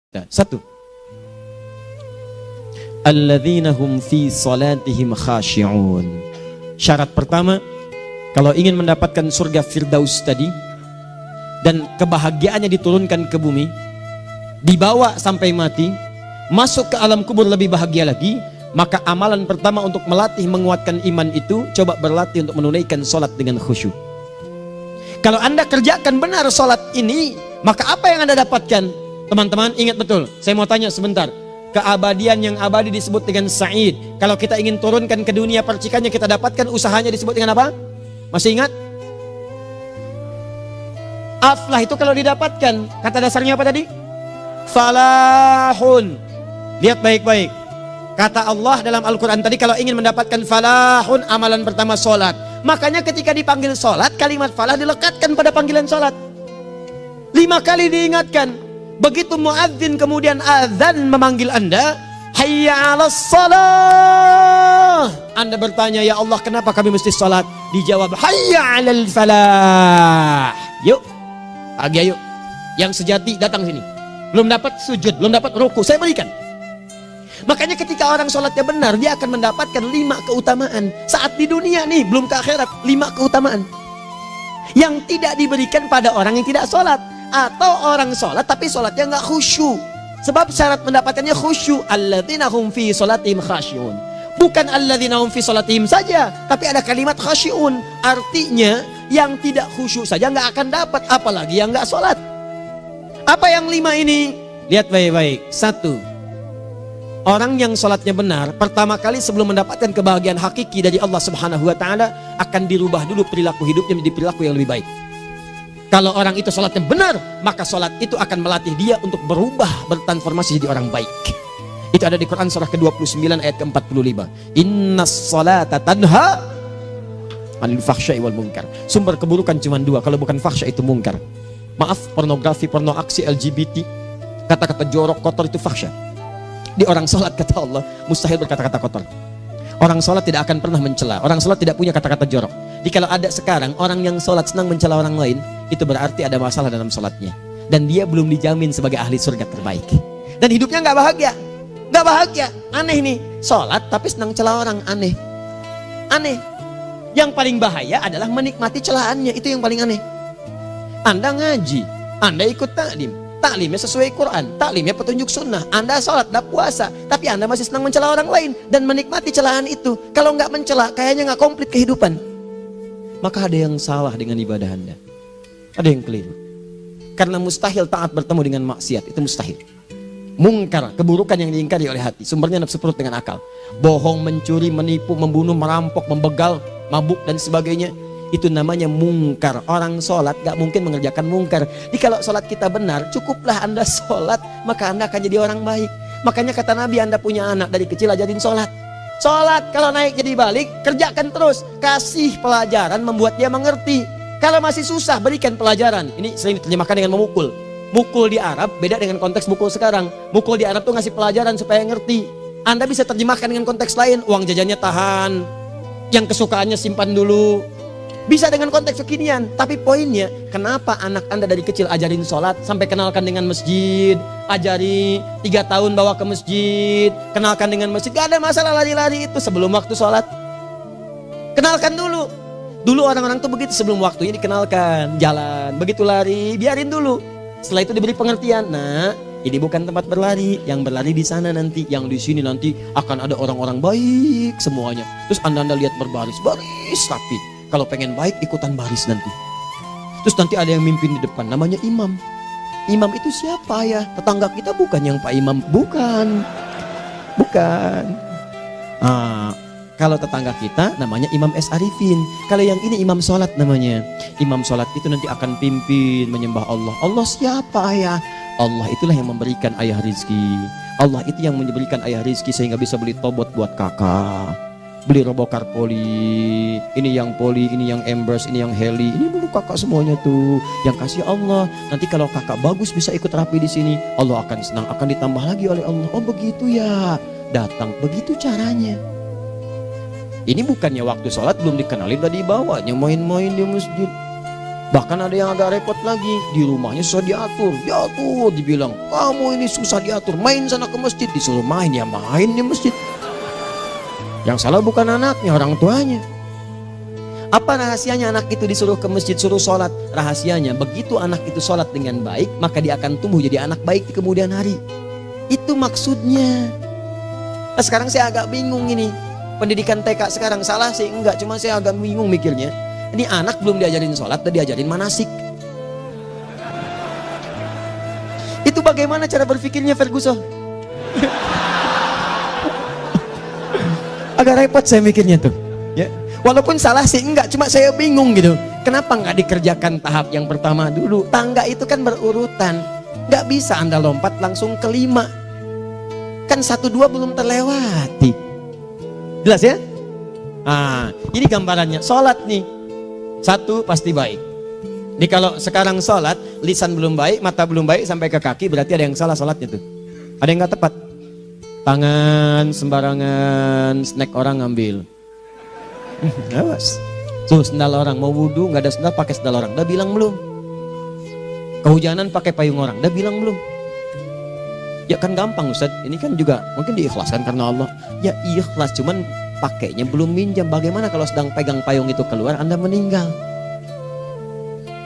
Satu, alladzina hum fi salatihim khashi'un. Syarat pertama, kalau ingin mendapatkan surga Firdaus tadi dan kebahagiaannya diturunkan ke bumi, dibawa sampai mati, masuk ke alam kubur lebih bahagia lagi, maka amalan pertama untuk melatih menguatkan iman itu, coba berlatih untuk menunaikan sholat dengan khusyuk. Kalau Anda kerjakan benar sholat ini, maka apa yang Anda dapatkan? Teman-teman ingat betul, saya mau tanya sebentar. Keabadian yang abadi disebut dengan sa'id. Kalau kita ingin turunkan ke dunia percikannya kita dapatkan, usahanya disebut dengan apa? Masih ingat? Aflah itu kalau didapatkan, kata dasarnya apa tadi? Falahun. Lihat baik-baik. Kata Allah dalam Al-Quran tadi, kalau ingin mendapatkan falahun, amalan pertama sholat. Makanya ketika dipanggil sholat, kalimat falah dilekatkan pada panggilan sholat. 5 kali diingatkan. Begitu muadzin kemudian azan memanggil Anda, hayya 'alas shalah. Anda bertanya, ya Allah kenapa kami mesti salat? Dijawab, hayya 'alal falah. Yuk, pagi ayo. Yang sejati datang sini. Belum dapat sujud, belum dapat ruku, saya berikan. Makanya ketika orang sholatnya benar, dia akan mendapatkan 5 keutamaan. Saat di dunia nih, belum ke akhirat, 5 keutamaan yang tidak diberikan pada orang yang tidak sholat. Atau orang sholat tapi sholatnya nggak khusyuk. Sebab syarat mendapatkannya khusyuk. Alladzina hum fi sholatihim khasyi'un. Bukan alladzina hum fi sholatihim saja, tapi ada kalimat khasyi'un. Artinya yang tidak khusyuk saja nggak akan dapat, apalagi yang nggak sholat. Apa yang 5 ini? Lihat baik-baik. 1, orang yang sholatnya benar, pertama kali sebelum mendapatkan kebahagiaan hakiki dari Allah Subhanahu wa Ta'ala, akan dirubah dulu perilaku hidupnya menjadi perilaku yang lebih baik. Kalau orang itu sholatnya benar, maka sholat itu akan melatih dia untuk berubah, bertransformasi jadi orang baik. Itu ada di Quran surah ke-29 ayat ke-45. Innas sholata tanha 'anil fahsya'i wal munkar. Sumber keburukan cuma 2, kalau bukan fahsya itu munkar. Maaf, pornografi, porno aksi, LGBT, kata-kata jorok, kotor itu fahsya. Di orang sholat kata Allah, mustahil berkata-kata kotor. Orang sholat tidak akan pernah mencela. Orang sholat tidak punya kata-kata jorok. Jadi kalau ada sekarang orang yang sholat senang mencela orang lain, itu berarti ada masalah dalam sholatnya. Dan dia belum dijamin sebagai ahli surga terbaik. Dan hidupnya nggak bahagia. Nggak bahagia. Aneh nih. Sholat tapi senang celah orang. Aneh. Aneh. Yang paling bahaya adalah menikmati celahannya. Itu yang paling aneh. Anda ngaji. Anda ikut taklim. Taklimnya sesuai Quran. Taklimnya petunjuk sunnah. Anda sholat, Anda puasa. Tapi Anda masih senang mencela orang lain. Dan menikmati celahan itu. Kalau nggak mencela, kayaknya nggak komplit kehidupan. Maka ada yang salah dengan ibadah Anda. Ada yang keliru. Karena mustahil taat bertemu dengan maksiat. Itu mustahil. Mungkar, keburukan yang diingkari oleh hati. Sumbernya nafsu perut dengan akal. Bohong, mencuri, menipu, membunuh, merampok, membegal, mabuk dan sebagainya. Itu namanya mungkar. Orang sholat gak mungkin mengerjakan mungkar. Jadi kalau sholat kita benar, cukuplah Anda sholat, maka Anda akan jadi orang baik. Makanya kata Nabi, Anda punya anak dari kecil ajarin sholat. Sholat kalau naik jadi balik, kerjakan terus. Kasih pelajaran membuat dia mengerti. Kalau masih susah, berikan pelajaran. Ini sering diterjemahkan dengan memukul. Mukul di Arab beda dengan konteks mukul sekarang. Mukul di Arab tuh ngasih pelajaran supaya ngerti. Anda bisa terjemahkan dengan konteks lain. Uang jajannya tahan, yang kesukaannya simpan dulu. Bisa dengan konteks kekinian. Tapi poinnya, kenapa anak Anda dari kecil ajarin sholat, sampai kenalkan dengan masjid, ajari 3 tahun bawa ke masjid, kenalkan dengan masjid. Gak ada masalah lari-lari itu sebelum waktu sholat. Kenalkan dulu. Dulu orang-orang tuh begitu, sebelum waktunya dikenalkan, jalan, begitu lari, biarin dulu. Setelah itu diberi pengertian. Nah, ini bukan tempat berlari, yang berlari di sana nanti, yang di sini nanti akan ada orang-orang baik semuanya. Terus Anda lihat berbaris, baris rapi. Kalau pengen baik, ikutan baris nanti. Terus nanti ada yang mimpin di depan, namanya imam. Imam itu siapa ya? Tetangga kita bukan yang Pak Imam, bukan. Bukan. Kalau tetangga kita namanya Imam S. Arifin. Kalau yang ini imam sholat namanya. Imam sholat itu nanti akan pimpin menyembah Allah. Allah siapa ya? Allah itulah yang memberikan ayah rizki. Allah itu yang memberikan ayah rizki sehingga bisa beli tobot buat kakak. Beli robokar poli. Ini yang poli, ini yang embers, ini yang heli. Ini dulu kakak semuanya tuh. Yang kasih Allah. Nanti kalau kakak bagus bisa ikut rapi di sini. Allah akan senang, akan ditambah lagi oleh Allah. Oh begitu ya. Datang, begitu caranya. Ini bukannya waktu sholat belum dikenalin, tadi bawanya main-main di masjid. Bahkan ada yang agak repot lagi, di rumahnya susah diatur, dibilang, kamu ini susah diatur, main sana ke masjid, disuruh main, ya main di masjid. Yang salah bukan anaknya, orang tuanya. Apa rahasianya anak itu disuruh ke masjid, suruh sholat? Rahasianya, begitu anak itu sholat dengan baik, maka dia akan tumbuh jadi anak baik di kemudian hari. Itu maksudnya. Nah, sekarang saya agak bingung ini, pendidikan TK sekarang salah sih? Enggak, cuma saya agak bingung mikirnya. Ini anak belum diajarin sholat, udah diajarin manasik. Itu bagaimana cara berpikirnya Ferguson? Agak repot saya mikirnya tuh. Ya, walaupun salah sih enggak, cuma saya bingung gitu. Kenapa nggak dikerjakan tahap yang pertama dulu? Tangga itu kan berurutan. Nggak bisa Anda lompat langsung ke 5. Kan 1, 2 belum terlewati. Jelas ya? Ah, ini gambarannya. Sholat nih. 1 pasti baik. Jadi kalau sekarang sholat, lisan belum baik, mata belum baik sampai ke kaki, berarti ada yang salah sholatnya tuh. Ada yang nggak tepat. Tangan sembarangan, snack orang ngambil. Awas. Tuh sendal orang, mau wudhu nggak ada sendal, pakai sendal orang. Udah bilang belum? Kehujanan pakai payung orang. Udah bilang belum? Ya kan gampang Ustaz. Ini kan juga mungkin diikhlaskan karena Allah. Ya ikhlas, cuman pakainya belum minjam. Bagaimana kalau sedang pegang payung itu keluar, Anda meninggal?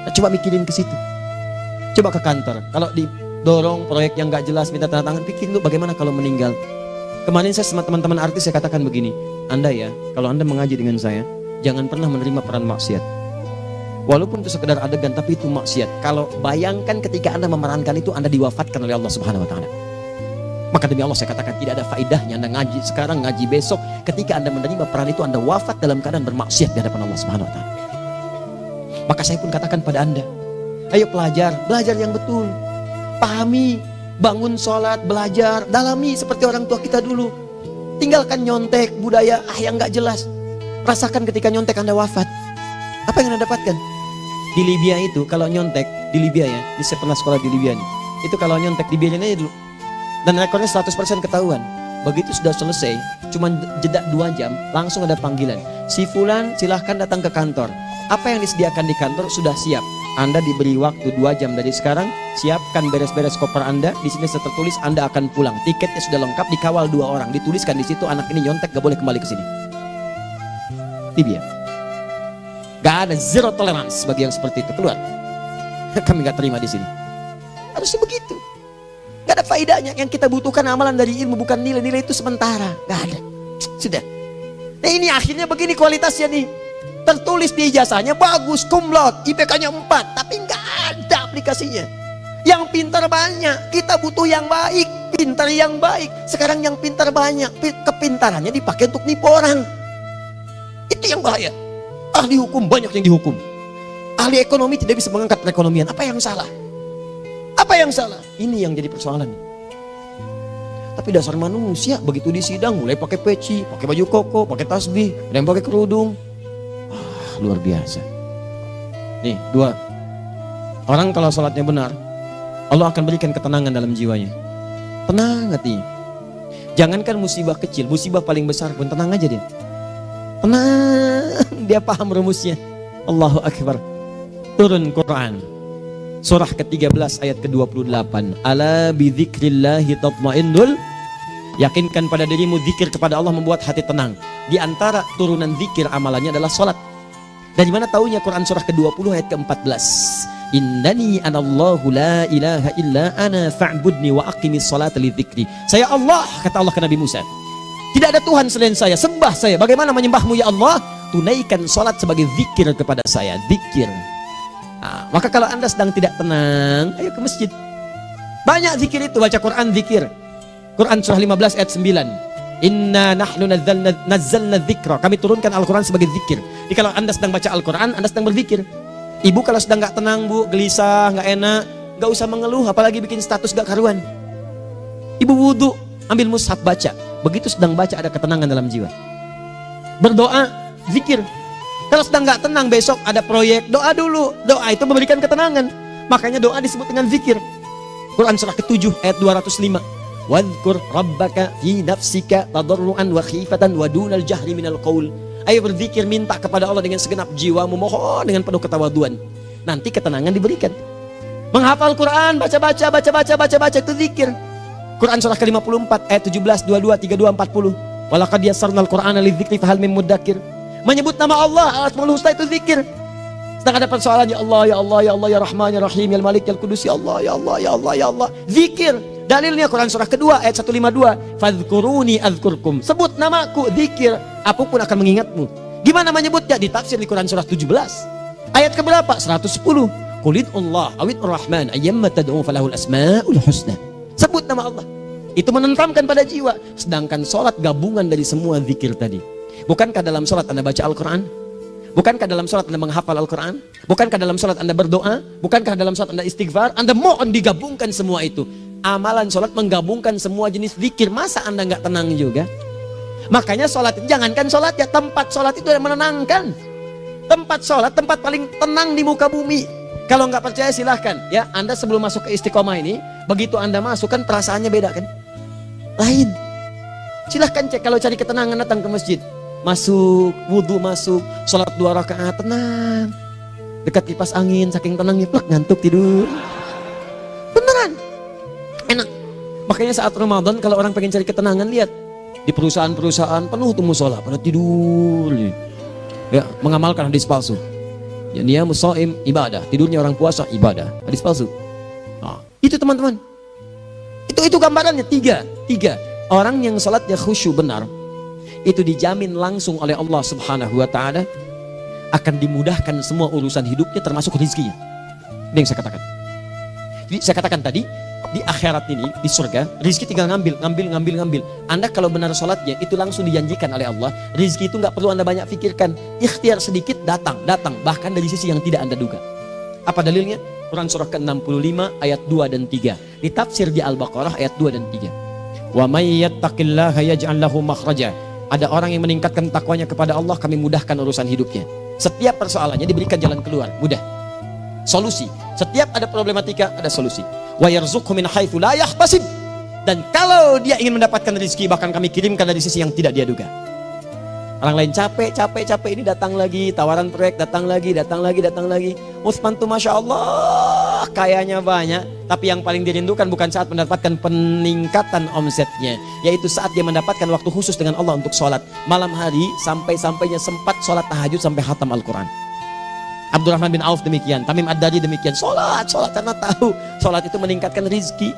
Nah, coba mikirin ke situ. Coba ke kantor. Kalau didorong proyek yang nggak jelas, minta tanda tangan, pikir lu bagaimana kalau meninggal. Kemarin saya sama teman-teman artis saya katakan begini, Anda ya, kalau Anda mengaji dengan saya, jangan pernah menerima peran maksiat. Walaupun itu sekedar adegan, tapi itu maksiat. Kalau bayangkan ketika Anda memerankan itu, Anda diwafatkan oleh Allah Subhanahu Wa Taala. Maka demi Allah saya katakan tidak ada faedahnya Anda ngaji sekarang, ngaji besok. Ketika Anda menerima peran itu, Anda wafat dalam keadaan bermaksiat di hadapan Allah Subhanahu Wa Taala. Maka saya pun katakan pada Anda, ayo belajar yang betul, pahami, bangun sholat, belajar, dalami seperti orang tua kita dulu. Tinggalkan nyontek budaya yang nggak jelas. Rasakan ketika nyontek Anda wafat, apa yang Anda dapatkan? Di Libya itu kalau nyontek, di Libya ya, saya pernah sekolah di Libya nih, itu kalau nyontek dibiarin aja dulu. Dan rekornya 100% ketahuan. Begitu sudah selesai, cuma jeda 2 jam, langsung ada panggilan. Si Fulan silahkan datang ke kantor. Apa yang disediakan di kantor sudah siap. Anda diberi waktu 2 jam dari sekarang, siapkan beres-beres koper Anda. Di sini sudah tertulis Anda akan pulang. Tiketnya sudah lengkap, dikawal 2 orang. Dituliskan di situ anak ini nyontek, gak boleh kembali ke sini. Libya. Gak ada, zero tolerance bagi yang seperti itu. Keluar. Kami gak terima di sini. Harusnya begitu. Gak ada faedahnya. Yang kita butuhkan amalan dari ilmu, bukan nilai-nilai itu sementara. Gak ada. Sudah. Nah ini akhirnya begini kualitasnya nih. Tertulis di ijazahnya bagus, cum laude, IPK-nya 4, tapi gak ada aplikasinya. Yang pintar banyak. Kita butuh yang baik, pintar yang baik. Sekarang yang pintar banyak, kepintarannya dipakai untuk nipu orang. Itu yang bahaya. Ahli hukum banyak yang dihukum. Ahli ekonomi tidak bisa mengangkat perekonomian. Apa yang salah? Apa yang salah? Ini yang jadi persoalan. Tapi dasar manusia begitu di sidang mulai pakai peci, pakai baju koko, pakai tasbih, ada yang pakai kerudung. Luar biasa. Nih 2. Orang kalau sholatnya benar, Allah akan berikan ketenangan dalam jiwanya. Tenang hatinya. Jangankan musibah kecil, musibah paling besar pun tenang aja dia. Tenang, dia paham rumusnya. Allahu Akbar. Turun Quran surah ke-13 ayat ke-28. Ala bidzikrillahi tatmainnul. Yakinkan pada dirimu zikir kepada Allah membuat hati tenang. Di antara turunan zikir amalannya adalah salat. Dari mana taunya Quran surah ke-20 ayat ke-14. Innani anallahu la ilaha illa ana fa'budni wa aqimis salata lidzikri. Saya Allah, kata Allah ke Nabi Musa. Tidak ada Tuhan selain saya, sembah saya. Bagaimana menyembahmu ya Allah? Tunaikan salat sebagai zikir kepada saya. Zikir. Nah, maka kalau Anda sedang tidak tenang, ayo ke masjid. Banyak zikir itu, baca Quran zikir. Quran surah 15 ayat 9. Inna nahnu nazzalna dzikra. Kami turunkan Al-Quran sebagai zikir. Jadi kalau Anda sedang baca Al-Quran, Anda sedang berzikir. Ibu kalau sedang gak tenang bu, gelisah, gak enak, gak usah mengeluh, apalagi bikin status gak karuan. Ibu wudhu, ambil mushaf baca. Begitu sedang baca ada ketenangan dalam jiwa. Berdoa, zikir. Kalau sedang gak tenang besok ada proyek, doa dulu. Doa itu memberikan ketenangan. Makanya doa disebut dengan zikir. Quran surah ke-7 ayat 205. Wadhkur rabbaka fi nafsika tadarruan wa khifatan wa dunal jahri minal qaul. Ayo berzikir, minta kepada Allah dengan segenap jiwamu, mohon dengan penuh ketawaduan. nanti ketenangan diberikan. Menghafal Quran, baca itu zikir. Quran surah ke-54 ayat 17, 22, 32, 40. Walaqad yassarnal Qur'ana lidzikri fahal min muddakir. Menyebut nama Allah, Al-Asmaul Husna itu zikir. Sedang ada persoalan, ya Allah, ya Allah, ya Allah, ya Rahman, ya Rahim, ya Malik, ya Qudus, ya Allah, ya Allah, ya Allah, ya Allah. Zikir. Dalilnya Quran surah kedua ayat 152. Fadhkuruni adzkurkum. Sebut namaku, zikir. Aku pun akan mengingatmu. Gimana menyebutnya? Ditafsir di Quran surah 17. Ayat keberapa? 110. Qulidullah awid rahman ayyamma tad'u falahul asmaul husna. Sebut nama Allah. Itu menenteramkan pada jiwa. Sedangkan sholat gabungan dari semua zikir tadi. Bukankah dalam sholat Anda baca Al-Quran? Bukankah dalam sholat Anda menghafal Al-Quran? Bukankah dalam sholat Anda berdoa? Bukankah dalam sholat Anda istighfar? Anda mohon digabungkan semua itu. Amalan sholat menggabungkan semua jenis zikir. Masa Anda nggak tenang juga? Makanya sholat, jangankan sholat ya, tempat sholat itu yang menenangkan. Tempat sholat, tempat paling tenang di muka bumi. Kalau nggak percaya silahkan ya, Anda sebelum masuk ke istiqomah ini, begitu Anda masuk kan perasaannya beda kan? Lain. Silahkan cek, kalau cari ketenangan datang ke masjid. Masuk, wudhu masuk, sholat 2 rakaat tenang. Dekat kipas angin, saking tenangnya, plak ngantuk tidur. Beneran, enak. Makanya saat Ramadan kalau orang pengen cari ketenangan, lihat di perusahaan-perusahaan penuh tuh musola, pada tidur. Ya, mengamalkan hadis palsu. Ya, dia musaim ibadah, tidurnya orang puasa ibadah, hadis palsu. Nah, itu teman-teman. Itu gambarannya tiga. Orang yang salatnya khusyuk benar, itu dijamin langsung oleh Allah Subhanahu wa taala akan dimudahkan semua urusan hidupnya termasuk rezekinya. Ini yang saya katakan. Jadi saya katakan tadi, di akhirat ini, di surga, rezeki tinggal ngambil. Anda kalau benar sholatnya, itu langsung dijanjikan oleh Allah. Rezeki itu nggak perlu Anda banyak pikirkan. Ikhtiar sedikit, datang. Bahkan dari sisi yang tidak Anda duga. Apa dalilnya? Quran surah ke-65 ayat 2 dan 3. Ditafsir di Al-Baqarah ayat 2 dan 3. Wa may yattaqillaha yaj'al lahu makhraja. Ada orang yang meningkatkan takwanya kepada Allah, kami mudahkan urusan hidupnya. Setiap persoalannya diberikan jalan keluar, mudah. Solusi. Setiap ada problematika, ada solusi. Wa yarzuqhu min haitsu la yahtasib. Dan kalau dia ingin mendapatkan rezeki, bahkan kami kirimkan dari sisi yang tidak dia duga. Orang lain capek ini datang lagi, tawaran proyek datang lagi. Utsman tuh Masya Allah kayanya banyak, tapi yang paling dirindukan bukan saat mendapatkan peningkatan omsetnya, yaitu saat dia mendapatkan waktu khusus dengan Allah untuk sholat malam hari, sampai-sampainya sempat sholat tahajud sampai khatam Al-Quran. Abdurrahman bin Auf demikian, Tamim Ad-Dari demikian, sholat karena tahu sholat itu meningkatkan rizki.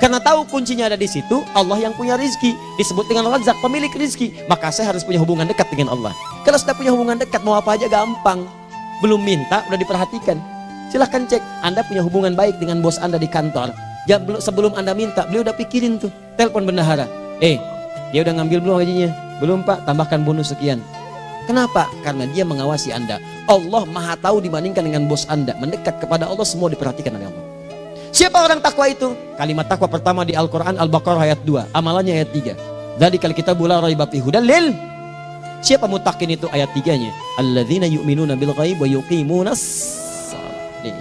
Karena tahu kuncinya ada di situ, Allah yang punya rizki, disebut dengan Razak, pemilik rizki. Maka saya harus punya hubungan dekat dengan Allah. Kalau sudah punya hubungan dekat, mau apa aja gampang. Belum minta, udah diperhatikan. Silahkan cek, Anda punya hubungan baik dengan bos Anda di kantor. Sebelum Anda minta, beliau udah pikirin tuh, telepon bendahara. Dia udah ngambil belum gajinya? Belum Pak, tambahkan bonus sekian. Kenapa? Karena dia mengawasi Anda. Allah maha tahu dibandingkan dengan bos Anda. Mendekat kepada Allah, semua diperhatikan oleh Allah. Siapa orang takwa itu? Kalimat takwa pertama di Al-Quran Al-Baqarah ayat 2, amalannya ayat 3. Dzalikal kitabu la raiba fihi hudal lil. Siapa mutakin itu? Ayat 3-nya. Alladzina yu'minuna bil ghaib wa yuqimunas shalah.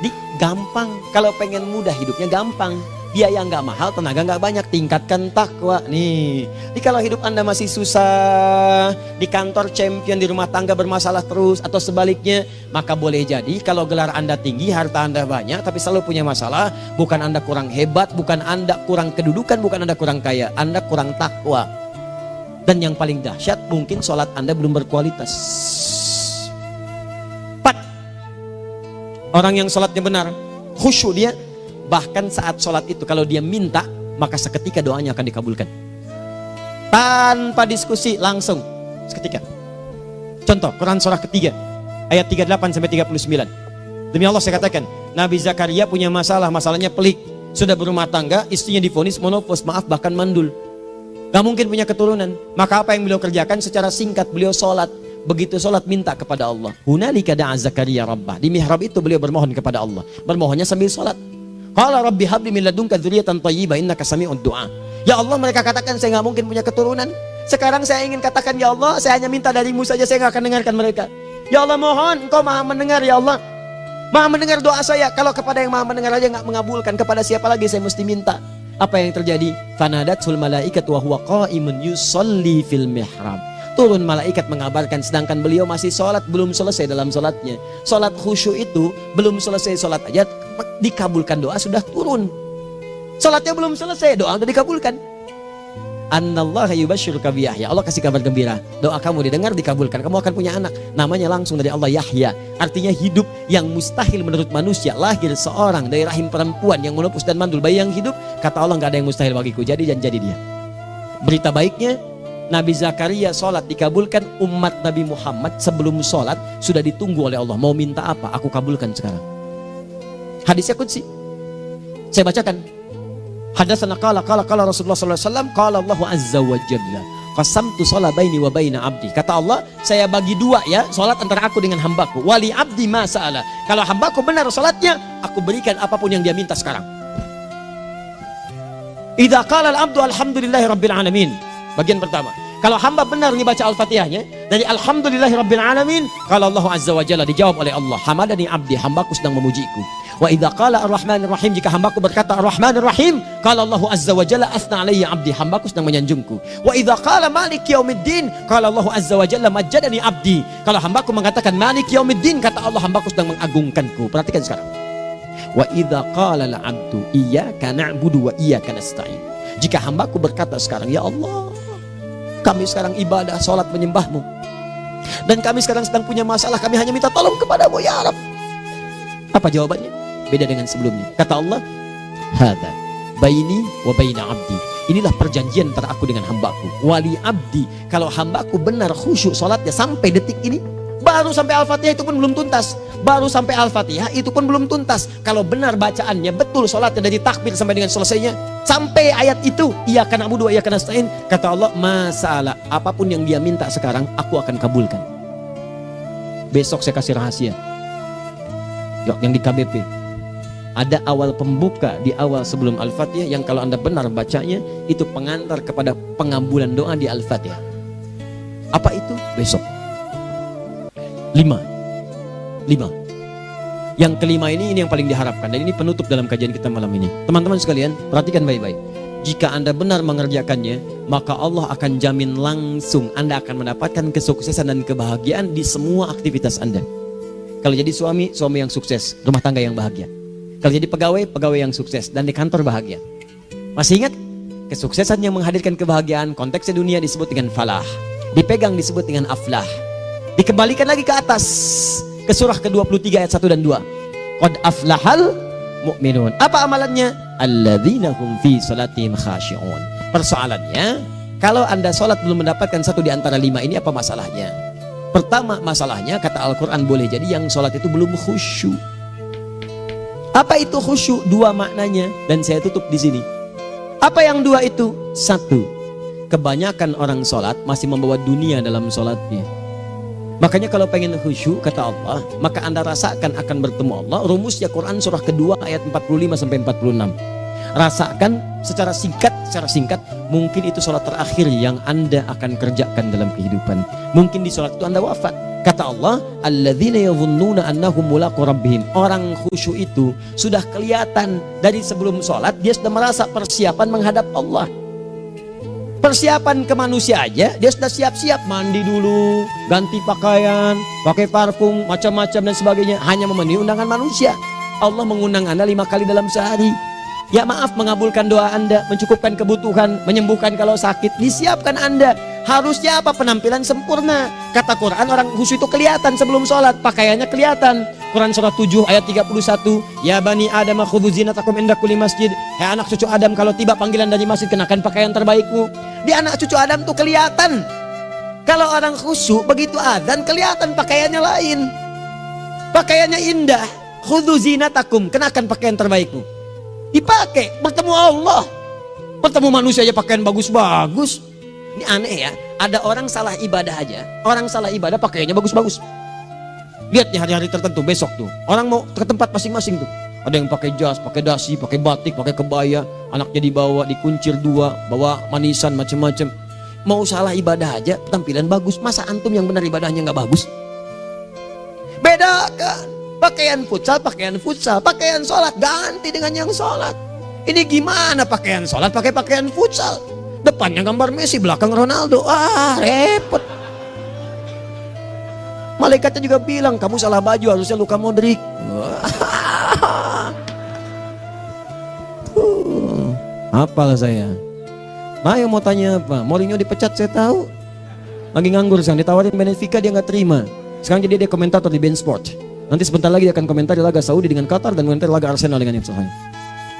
Di gampang, kalau pengen mudah hidupnya gampang. Biaya nggak mahal, tenaga nggak banyak, tingkatkan takwa nih. Jadi kalau hidup Anda masih susah, di kantor champion, di rumah tangga bermasalah terus, atau sebaliknya, maka boleh jadi kalau gelar Anda tinggi, harta Anda banyak, tapi selalu punya masalah. Bukan Anda kurang hebat, bukan Anda kurang kedudukan, bukan Anda kurang kaya, Anda kurang takwa. Dan yang paling dahsyat, mungkin sholat Anda belum berkualitas. 4. Orang yang sholatnya benar, khusyuk dia. Bahkan saat sholat itu kalau dia minta, maka seketika doanya akan dikabulkan. Tanpa diskusi, langsung seketika. Contoh Quran surah ketiga ayat 38 sampai 39. Demi Allah saya katakan, Nabi Zakaria punya masalah, masalahnya pelik. Sudah berumah tangga, istrinya divonis monopause, maaf bahkan mandul. Gak mungkin punya keturunan. Maka apa yang beliau kerjakan? Secara singkat beliau sholat. Begitu sholat minta kepada Allah. Hunalika da'a Zakaria rabbah. Di mihrab itu beliau bermohon kepada Allah. Bermohonnya sambil sholat. Qala rabbi habli min ladunka dzurriyyatan thayyibah innaka sami'ud du'a. Ya Allah, mereka katakan saya nggak mungkin punya keturunan. Sekarang saya ingin katakan, ya Allah, saya hanya minta darimu saja, saya nggak akan dengarkan mereka. Ya Allah, mohon Engkau maha mendengar, ya Allah. Maha mendengar doa saya. Kalau kepada yang maha mendengar aja nggak mengabulkan, kepada siapa lagi saya mesti minta? Apa yang terjadi? Fanadatul malaikatu wa huwa qa'imun yusolli fil mihrab. turun malaikat mengabarkan, sedangkan beliau masih sholat, belum selesai dalam sholatnya. Sholat khusyuk itu belum selesai sholat aja dikabulkan, doa sudah turun. Sholatnya belum selesai, doa sudah dikabulkan. Annallaha yubashshiruka bi Yahya. Allah kasih kabar gembira, doa kamu didengar, dikabulkan, kamu akan punya anak, namanya langsung dari Allah Yahya, artinya hidup yang mustahil menurut manusia. Lahir seorang dari rahim perempuan yang menepus dan mandul, bayi yang hidup, kata Allah nggak ada yang mustahil bagiku, jadi dan jadi dia. Berita baiknya, Nabi Zakaria sholat dikabulkan. Umat Nabi Muhammad sebelum sholat sudah ditunggu oleh Allah, mau minta apa aku kabulkan sekarang. Hadisnya qudsi, saya bacakan. Hadatsana qala Rasulullah sallallahu alaihi wasallam, qala Allahu azza wa jalla, qasamtu shalah baini wa baina abdi. Kata Allah, saya bagi dua ya salat antara aku dengan hambaku. Wali abdi ma sa'ala. Kalau hambaku benar salatnya, aku berikan apapun yang dia minta sekarang. Idza qala al-abdu alhamdulillahi rabbil alamin. Bagian pertama, kalau hamba benar dibaca Al-Fatihahnya dari alhamdulillahi rabbil alamin, kalau Allah azza wa jalla dijawab oleh Allah, hamadani abdi, hambaku sedang memujiku. Wa idza qala ar-rahmanir rahim, jika hambaku berkata ar-rahmanir rahim, qala Allah azza wa jalla athna alayya abdi, hambaku sedang menyanjungku. Wa idza qala maliki yaumiddin, qala Allah azza wa jalla majjadani abdi, kalau hambaku mengatakan maliki yaumiddin, kata Allah hambaku sedang mengagungkanku. Perhatikan sekarang. Wa idza qala al-abdu iyyaka na'budu wa iyyaka nasta'in, jika hambaku berkata sekarang, ya Allah, kami sekarang ibadah, salat menyembahmu, dan kami sekarang sedang punya masalah, kami hanya minta tolong kepadamu ya Rabb. Apa jawabannya? Beda dengan sebelumnya. Kata Allah, hadza baini wa baina abdi, inilah perjanjian antara aku dengan hambaku. Wali abdi, kalau hambaku benar khusyuk salatnya sampai detik ini, baru sampai Al-Fatihah itu pun belum tuntas. Baru sampai Al-Fatihah itu pun belum tuntas. Kalau benar bacaannya, betul salatnya dari takbir sampai dengan selesainya, sampai ayat itu, iyyaka na'budu wa iyyaka nasta'in, kata Allah, masalah apapun yang dia minta sekarang, aku akan kabulkan. Besok saya kasih rahasia. Yuk, yang di KBP ada awal pembuka di awal sebelum Al-Fatihah yang kalau Anda benar bacanya itu pengantar kepada pengabulan doa di Al-Fatihah. Apa itu? Besok. 5. Yang kelima ini yang paling diharapkan, dan ini penutup dalam kajian kita malam ini. Teman-teman sekalian, perhatikan baik-baik. Jika Anda benar mengerjakannya, maka Allah akan jamin langsung Anda akan mendapatkan kesuksesan dan kebahagiaan di semua aktivitas Anda. Kalau jadi suami yang sukses, rumah tangga yang bahagia. Kalau jadi pegawai yang sukses, dan di kantor bahagia. Masih ingat? Kesuksesan yang menghadirkan kebahagiaan, konteksnya dunia disebut dengan falah, dipegang disebut dengan aflah. Dikembalikan lagi ke atas, ke surah ke-23 ayat 1 dan 2. Qad aflahal mu'minun. Apa amalannya? Alladzina hum fi salatihim khashi'un. Persoalannya, kalau Anda salat belum mendapatkan satu di antara 5 ini, apa masalahnya? Pertama masalahnya, kata Al-Quran, boleh jadi yang salat itu belum khusyuk. Apa itu khusyuk? 2 maknanya, dan saya tutup di sini. Apa yang 2 itu? 1, kebanyakan orang salat masih membawa dunia dalam salatnya. Makanya kalau pengen khusyuk, kata Allah, maka Anda rasakan akan bertemu Allah. Rumusnya Quran surah kedua ayat 45 sampai 46. Rasakan secara singkat, mungkin itu sholat terakhir yang Anda akan kerjakan dalam kehidupan. Mungkin di sholat itu Anda wafat. Kata Allah, alladzina yadhunnuna annahum mulaqu rabbihim. Orang khusyuk itu sudah kelihatan dari sebelum sholat, dia sudah merasa persiapan menghadap Allah. Persiapan ke manusia aja, dia sudah siap-siap, mandi dulu, ganti pakaian, pakai parfum, macam-macam dan sebagainya, hanya memenuhi undangan manusia. Allah mengundang Anda 5 kali dalam sehari. Ya maaf, mengabulkan doa Anda, mencukupkan kebutuhan, menyembuhkan kalau sakit, disiapkan Anda. Harusnya apa? Penampilan sempurna. Kata Quran, orang khusyuk itu kelihatan sebelum sholat, pakaiannya kelihatan. Quran surah 7 ayat 31, ya bani Adam khudzu zinatakum inda kulli masjid. Hai anak cucu Adam, kalau tiba panggilan dari masjid, kenakan pakaian terbaikmu. Di anak cucu Adam tuh kelihatan. Kalau orang khusyuk begitu adzan kelihatan pakaiannya lain. Pakaiannya indah. Khudzu zinatakum, kenakan pakaian terbaikmu. Dipakai bertemu Allah. Bertemu manusia aja pakaian bagus-bagus. Ini aneh ya. Ada orang salah ibadah aja. Orang salah ibadah pakaiannya bagus-bagus. Lihat nih hari-hari tertentu besok tuh. Orang mau ke tempat masing-masing tuh. Ada yang pakai jas, pakai dasi, pakai batik, pakai kebaya. Anaknya dibawa, dikuncir 2, bawa manisan macam-macam. Mau salah ibadah aja tampilan bagus. Masa antum yang benar ibadahnya nggak bagus? Bedakan. Pakaian futsal, pakaian sholat ganti dengan yang sholat. Ini gimana pakaian sholat pakai pakaian futsal? Depannya gambar Messi, belakang Ronaldo. Repot. Malaikatnya juga bilang, kamu salah baju, harusnya Luka Modric. Apalah saya. Nah, yang mau tanya apa? Mourinho dipecat saya tahu. Lagi nganggur sekarang, ditawarin Benfica dia nggak terima. Sekarang jadi dia komentator di beIN Sport. Nanti sebentar lagi dia akan komentar di laga Saudi dengan Qatar dan komentar laga Arsenal dengan Ipswich.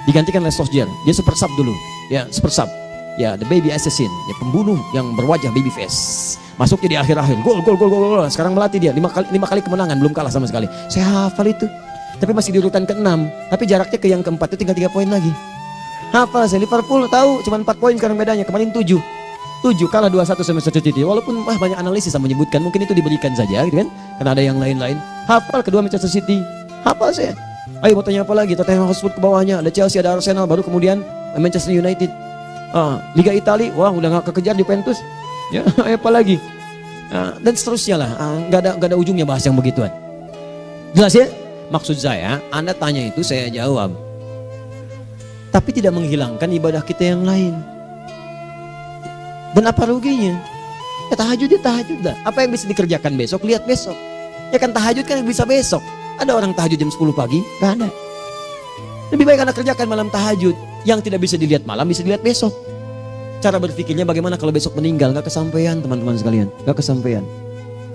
Digantikan oleh Solskjaer. Dia super sub dulu. Ya, super sub. Ya, the baby assassin, ya pembunuh yang berwajah baby face. Masuknya di akhir-akhir. Gol. Sekarang melatih dia 5 kali kemenangan, belum kalah sama sekali. Saya hafal itu. Tapi masih di urutan ke-6. Tapi jaraknya ke yang ke-4 itu tinggal 3 poin lagi. Hafal saya. Liverpool tahu cuma 4 poin sekarang bedanya. Kemarin 7 kalah 2-1 sama Manchester City. Walaupun banyak analisis yang menyebutkan mungkin itu diberikan saja gitu kan. Karena ada yang lain-lain. Hafal kedua Manchester City. Hafal saya. Ayo mau tanya apa lagi? Tottenham Hotspur ke bawahnya. Ada Chelsea, ada Arsenal, baru kemudian Manchester United. Liga Italia, wah udah gak kekejar Juventus. Ya, apa lagi? Dan seterusnya lah. Gak ada ujungnya bahas yang begituan. Jelas ya? Maksud saya, Anda tanya itu saya jawab. Tapi tidak menghilangkan ibadah kita yang lain. Dan apa ruginya? Ya tahajud dah. Apa yang bisa dikerjakan besok, lihat besok. Ya kan tahajud kan bisa besok. Ada orang tahajud jam 10 pagi? Gak ada. Lebih baik Anda kerjakan malam tahajud. Yang tidak bisa dilihat malam bisa dilihat besok. Cara berpikirnya bagaimana kalau besok meninggal? Gak kesampaian teman-teman sekalian. Gak kesampaian.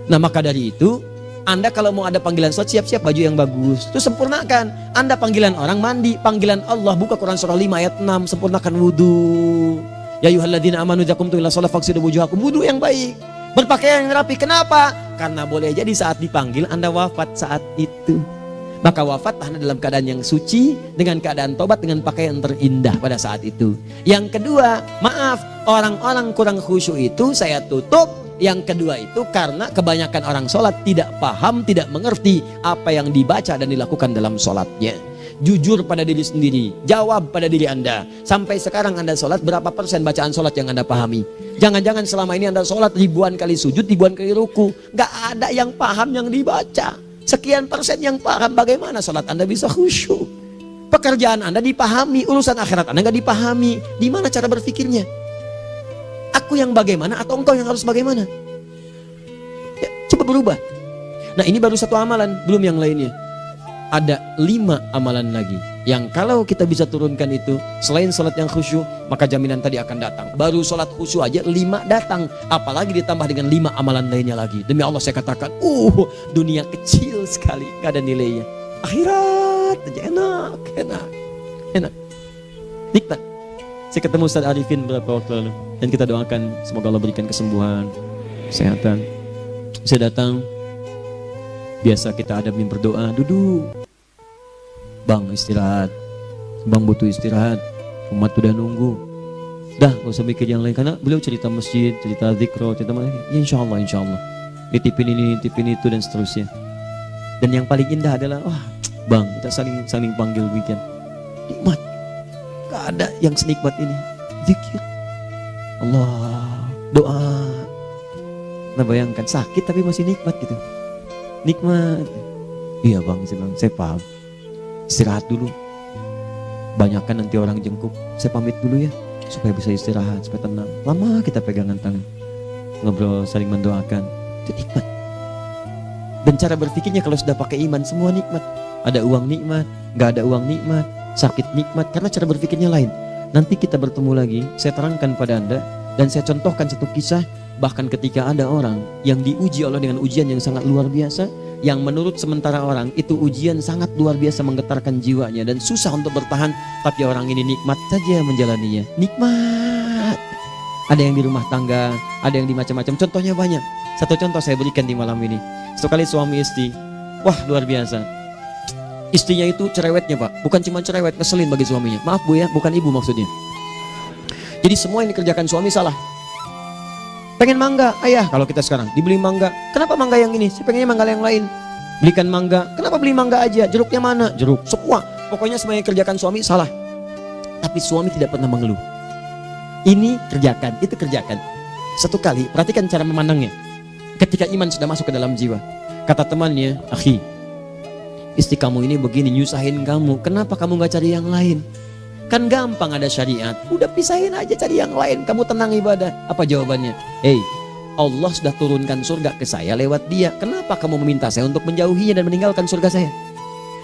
Nah maka dari itu, Anda kalau mau ada panggilan sholat, siap-siap baju yang bagus. Terus sempurnakan. Anda panggilan orang mandi. Panggilan Allah, buka Quran surah 5 ayat 6. Sempurnakan wudhu. Ya ayyuhalladzina amanu idza qumtum ila sholati faghsilu wujuhakum. Wudhu yang baik. Berpakaian yang rapi. Kenapa? Karena boleh jadi saat dipanggil Anda wafat saat itu. Maka wafat Anda dalam keadaan yang suci, dengan keadaan tobat, dengan pakaian terindah pada saat itu. Yang kedua, maaf, orang-orang kurang khusyuk itu saya tutup. Yang kedua itu karena kebanyakan orang sholat tidak paham, tidak mengerti apa yang dibaca dan dilakukan dalam sholatnya. Jujur pada diri sendiri, jawab pada diri Anda. Sampai sekarang Anda sholat, berapa persen bacaan sholat yang Anda pahami? Jangan-jangan selama ini Anda sholat ribuan kali sujud, ribuan kali ruku. Gak ada yang paham yang dibaca. Sekian persen yang paham, bagaimana sholat Anda bisa khusyuk? Pekerjaan Anda dipahami, urusan akhirat Anda gak dipahami. Di mana cara berpikirnya? Aku yang bagaimana atau engkau yang harus bagaimana? Ya, coba berubah. Nah ini baru satu amalan, belum yang lainnya. Ada 5 amalan lagi yang kalau kita bisa turunkan itu, selain sholat yang khusyuk, maka jaminan tadi akan datang. Baru sholat khusyuk aja 5 datang, apalagi ditambah dengan 5 amalan lainnya lagi. Demi Allah saya katakan, dunia kecil sekali, gak ada nilainya. Akhirat aja enak, nikmat. Saya ketemu Ustaz Arifin beberapa waktu lalu, dan kita doakan semoga Allah berikan kesembuhan, kesehatan. Saya datang, biasa kita adamin berdoa, duduk. Bang istirahat, bang butuh istirahat, umat udah nunggu. Dah gak usah mikir yang lain, karena beliau cerita masjid, cerita zikro, cerita mana. Ya insya Allah, nitipin ini, nitipin itu dan seterusnya. Dan yang paling indah adalah, bang kita saling panggil weekend. Nikmat, gak ada yang senikmat ini. Zikir, Allah, doa. Nah bayangkan sakit tapi masih nikmat gitu. Nikmat. Iya bang, saya paham. Istirahat dulu. Banyakkan nanti orang jengkuk. Saya pamit dulu ya, supaya bisa istirahat, supaya tenang. Lama kita pegangan tangan, ngobrol, saling mendoakan. Itu nikmat. Dan cara berpikirnya kalau sudah pakai iman, semua nikmat. Ada uang nikmat, gak ada uang nikmat, sakit nikmat. Karena cara berpikirnya lain. Nanti kita bertemu lagi, saya terangkan pada Anda. Dan saya contohkan satu kisah. Bahkan ketika ada orang yang diuji Allah dengan ujian yang sangat luar biasa, yang menurut sementara orang itu ujian sangat luar biasa menggetarkan jiwanya dan susah untuk bertahan, tapi orang ini nikmat saja menjalaninya. Nikmat. Ada yang di rumah tangga, ada yang di macam-macam. Contohnya banyak. Satu contoh saya berikan di malam ini. Sekali suami istri, wah luar biasa. Istrinya itu cerewetnya Pak, bukan cuma cerewet, ngeselin bagi suaminya. Maaf Bu ya, bukan ibu maksudnya. Jadi semua yang dikerjakan suami salah. Pengen mangga, ayah kalau kita sekarang dibeli mangga. Kenapa mangga yang ini? Saya pengennya mangga yang lain. Belikan mangga. Kenapa beli mangga aja? Jeruknya mana? Jeruk. Semua. Pokoknya semua yang kerjakan suami salah. Tapi suami tidak pernah mengeluh. Ini kerjakan, itu kerjakan. Satu kali, perhatikan cara memandangnya. Ketika iman sudah masuk ke dalam jiwa. Kata temannya, akhi, istri kamu ini begini, nyusahin kamu. Kenapa kamu gak cari yang lain? Kan gampang ada syariat. Udah pisahin aja, cari yang lain. Kamu tenang ibadah. Apa jawabannya? Allah sudah turunkan surga ke saya lewat dia. Kenapa kamu meminta saya untuk menjauhinya dan meninggalkan surga saya?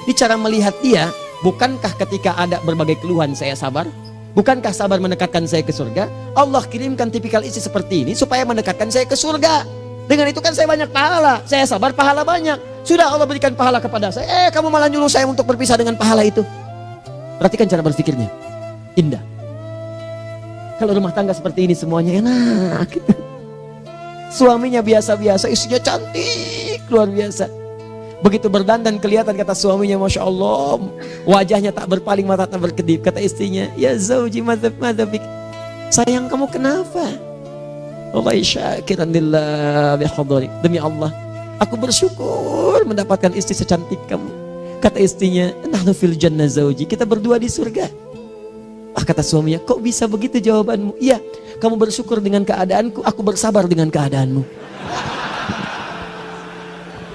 Ini cara melihat dia. Bukankah ketika ada berbagai keluhan saya sabar? Bukankah sabar mendekatkan saya ke surga? Allah kirimkan tipikal istri seperti ini supaya mendekatkan saya ke surga. Dengan itu kan saya banyak pahala. Saya sabar, pahala banyak. Sudah Allah berikan pahala kepada saya. Kamu malah nyuruh saya untuk berpisah dengan pahala itu. Perhatikan cara berpikirnya. Indah. Kalau rumah tangga seperti ini semuanya enak gitu. Suaminya biasa-biasa, istrinya cantik, luar biasa. Begitu berdandan kelihatan kata suaminya, Masya Allah, wajahnya tak berpaling, mata tak berkedip. Kata istrinya, ya zauji madhabik, sayang kamu kenapa? Wallahi syakiran lillah bihadari, demi Allah aku bersyukur mendapatkan istri secantik kamu. Kata istrinya, nahnu fil jannah zauji, kita berdua di surga. Kata suaminya, kok bisa begitu jawabanmu? Iya, kamu bersyukur dengan keadaanku, aku bersabar dengan keadaanmu.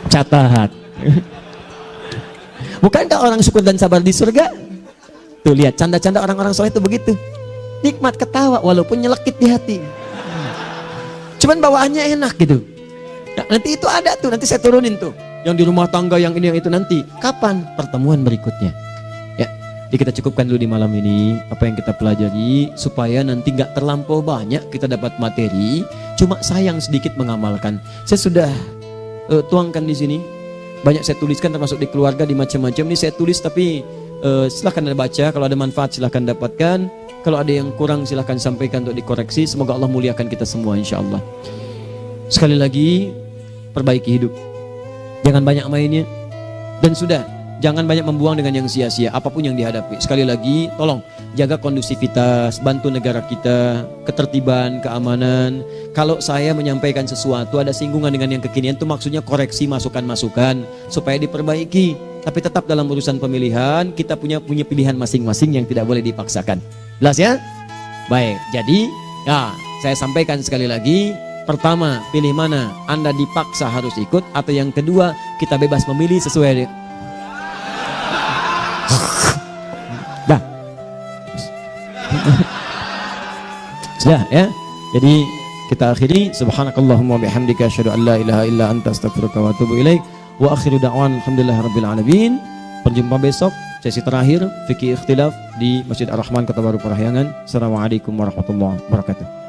Catat. Bukankah orang syukur dan sabar di surga? Tuh lihat canda-canda orang-orang soleh itu begitu. Nikmat ketawa walaupun nyelekit di hati. Cuman bawaannya enak gitu. Nah, nanti itu ada tuh, nanti saya turunin tuh. Yang di rumah tangga, yang ini, yang itu nanti. Kapan? Pertemuan berikutnya. Ya, jadi kita cukupkan dulu di malam ini apa yang kita pelajari supaya nanti nggak terlampau banyak kita dapat materi. Cuma sayang sedikit mengamalkan. Saya sudah tuangkan di sini. Banyak saya tuliskan termasuk di keluarga, di macam-macam. Ini saya tulis tapi silahkan Anda baca. Kalau ada manfaat silahkan dapatkan. Kalau ada yang kurang silahkan sampaikan untuk dikoreksi. Semoga Allah muliakan kita semua insya Allah. Sekali lagi, perbaiki hidup. Jangan banyak mainnya. Dan sudah, jangan banyak membuang dengan yang sia-sia apapun yang dihadapi. Sekali lagi, tolong jaga kondusivitas, bantu negara kita, ketertiban, keamanan. Kalau saya menyampaikan sesuatu ada singgungan dengan yang kekinian, itu maksudnya koreksi masukan-masukan supaya diperbaiki. Tapi tetap dalam urusan pemilihan kita punya pilihan masing-masing yang tidak boleh dipaksakan. Jelas ya? Baik, jadi ya saya sampaikan sekali lagi. Pertama, pilih mana? Anda dipaksa harus ikut, atau yang kedua, kita bebas memilih sesuai. Dah. Sudah ya. Jadi kita akhiri. Subhanakallahumma bihamdika asyhadu an la ilaha illa anta astaghfiruka wa atubu ilaik. Wa akhiru da'wan alhamdulillahirabbil alamin. Berjumpa besok sesi terakhir fikih ikhtilaf di Masjid Ar-Rahman Kota Baru Parahyangan. Assalamualaikum warahmatullahi wabarakatuh.